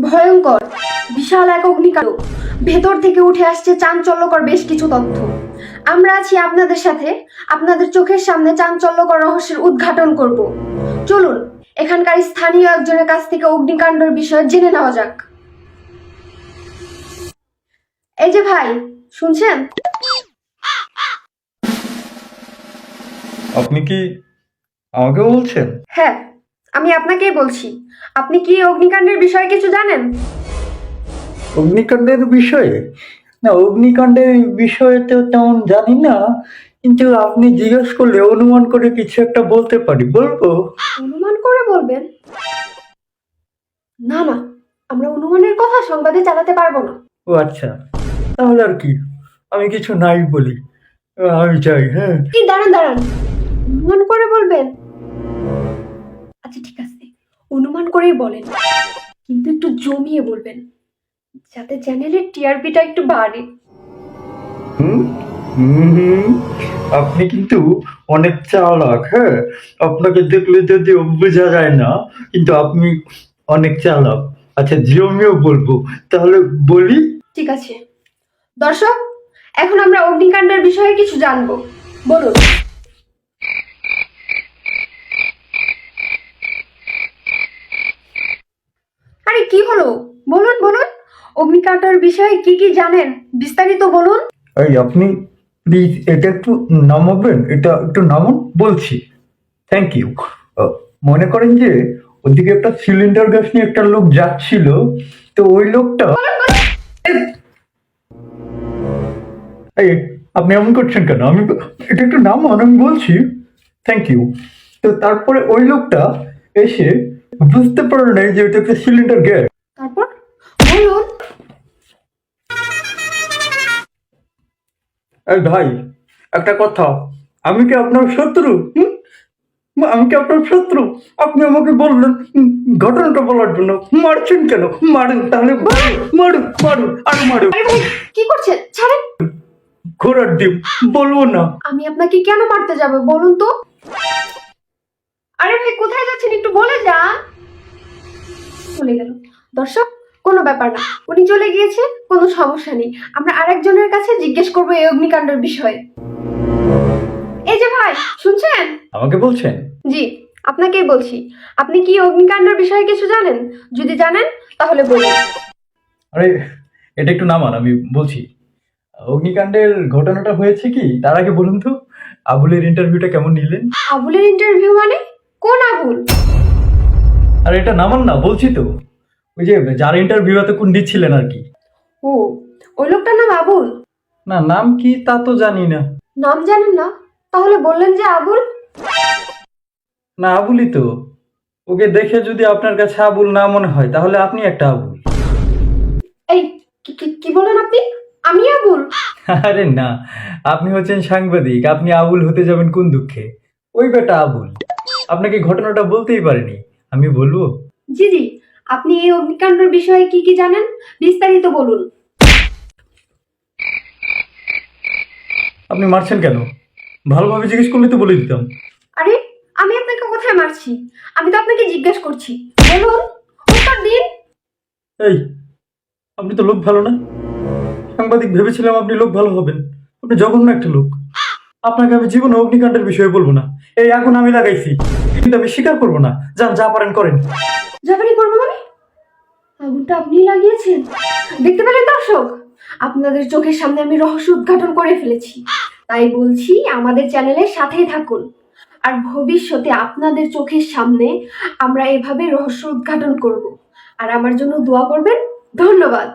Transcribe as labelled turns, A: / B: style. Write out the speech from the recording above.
A: ভয়ঙ্কর বিশাল এক অগ্নিকাণ্ড, ভেতর থেকে উঠে আসছে চাঞ্চল্যকর বেশ কিছু তথ্য। আমরা আছি আপনাদের সাথে, আপনাদের চোখের সামনে চাঞ্চল্যকর রহস্যের উদ্ঘাটন করব। চলুন এখানকার স্থানীয় একজনের কাছ থেকে অগ্নিকাণ্ডের বিষয়ে জেনে নেওয়া যাক। এই যে ভাই, শুনছেন?
B: আপনি কি আমাকে বলছেন?
A: হ্যাঁ, আমি আপনাকেই বলছি। আপনি কি অগ্নিকাণ্ডের বিষয়ে কিছু জানেন?
B: অগ্নিকাণ্ডের বিষয়ে? না, অগ্নিকাণ্ডের বিষয়ে তো তেমন জানি না, কিন্তু আপনি জিজ্ঞেস করলে অনুমান করে কিছু একটা বলতে পারি। বলবো?
A: অনুমান করে বলবেন? না না, আমরা অনুমানের কথা সংবাদে চালাতে পারবো না।
B: ও আচ্ছা, তাহলে আর কি, আমি কিছু নাই বলি। আমি চাই, হ্যাঁ।
A: এই দাঁড়ান দাঁড়ান, অনুমান করে বলবেন? আচ্ছা ঠিক আছে, অনুমান করেই বলেন, কিন্তু একটু জমিয়ে বলবেন, যাতে চ্যানেলের টিআরপিটা একটু বাড়ে।
B: হুম হুম, আপনি কিন্তু অনেক চালাক। হ্যাঁ, আপনাকে দেখলে যদিও বোঝা যায় না, কিন্তু আপনি অনেক চালাক। আচ্ছা, জমিও বলবো, তাহলে বলি।
A: ঠিক আছে দর্শক, এখন আমরা অগ্নিকাণ্ডের বিষয়ে কিছু জানবো। বলুন। আরে কি হলো, বলুন বলুন, অগ্নিকাণ্ডের বিষয়ে কি কি জানেন বিস্তারিত বলুন।
B: এই আপনি প্লিজ এটা একটু নামাবেন, এটা একটু নামান বলছি। Thank you. মনে করেন যে ওদিকে একটা সিলিন্ডার গ্যাস নিয়ে একটা লোক যাচ্ছিল, তো ওই লোকটা, এই আপনি এমন করছেন কেন? আমি এটা একটু নামান, আমি বলছি। Thank you. তো তারপরে ওই লোকটা এসে বুঝতে পারে নাই যে ওটা একটা সিলিন্ডার গ্যাস।
A: তারপর বলুন।
B: এই ভাই, একটা কথা, আমি কি আপনার শত্রু? আমি কি আপনার শত্রু? আপনি আমাকে বললেন ঘটনাটা বলার জন্য, মারছেন কেন? মারুন, তাহলে মারুন মারুন আর মারুন।
A: আরে ভাই, কি করছেন? ছাড়েন।
B: ঘোড়ার ডিম বলবো না।
A: আমি আপনাকে কেন মারতে যাবো বলুন তো? আরে ভাই, কোথায় যাচ্ছেন একটু বলে যান। চলে গেল। দর্শক, কোনো ব্যাপার না, উনি চলে গিয়েছে, কোনো সমস্যা নেই। আমরা আরেকজনের কাছে জিজ্ঞেস করবো এই অগ্নিকাণ্ডের বিষয়ে। এই যে ভাই, শুনছেন?
B: আমাকে বলছেন?
A: জি, আপনাকেই বলছি। আপনি কি অগ্নিকাণ্ডের বিষয়ে কিছু জানেন? যদি জানেন তাহলে বলুন।
B: আরে এটা একটু নামান, আমি বলছি। অগ্নিকাণ্ডের ঘটনাটা হয়েছে কি, তার আগে বলুন তো আবুলের ইন্টারভিউটা কেমন নিলেন?
A: আবুলের ইন্টারভিউ মানে? কোন আবুল?
B: আর এটা নামান না, বলছি তো। ওই যে যার ইন্টারভিউ এতক্ষণ দিচ্ছিলেন আর কি।
A: ও, ওই লোকটার নাম আবুল?
B: না, নাম কি তা তো জানি না।
A: নাম জানেন না? তাহলে বললেন যে আবুল?
B: না, আবুলই তো। ওকে দেখে যদি আপনার কাছে আবুল না মনে হয়, তাহলে আপনি একটা আবুল।
A: এই, কি বলেন আপনি? আমি আবুল?
B: আরে না, আপনি হচ্ছেন সাংবাদিক, আপনি আবুল হতে যাবেন কোন দুঃখে? ওই বেটা আবুল আপনাকে ঘটনাটা বলতেই পারেনি, আমি বলবো?
A: জি জি, আপনি এই অগ্নিকাণ্ডের বিষয়ে কি কি জানেন বিস্তারিত বলুন।
B: আপনি মারছেন কেন? ভালোভাবে জিজ্ঞেস করলে তো বলে দিতাম।
A: আরে, আমি আপনাকে কোথায় মারছি? আমি তো আপনাকে জিজ্ঞেস করছি, বলুন, উত্তর দিন।
B: এই, আপনি তো লোক ভালো না। সাংবাদিক ভেবেছিলাম আপনি লোক ভালো হবেন, আপনি জঘন্য একটা লোক। আপনাকে আমি জীবনে অগ্নিকাণ্ডের বিষয়ে বলবো না। এই আগুন আমি লাগাইছি, কিন্তু আমি স্বীকার করবো না। যান, যা পারেন করেন।
A: জাপানি করবো মানে? আগুনটা আপনি লাগিয়েছেন? দেখতে পেলেন দর্শক, আপনাদের চোখের সামনে আমি রহস্য উদ্ঘাটন করে ফেলেছি। তাই বলছি, আমাদের চ্যানেলের সাথেই থাকুন, আর ভবিষ্যতে আপনাদের চোখের সামনে আমরা এভাবে রহস্য উদ্ঘাটন করব। আর আমার জন্য দোয়া করবেন। ধন্যবাদ।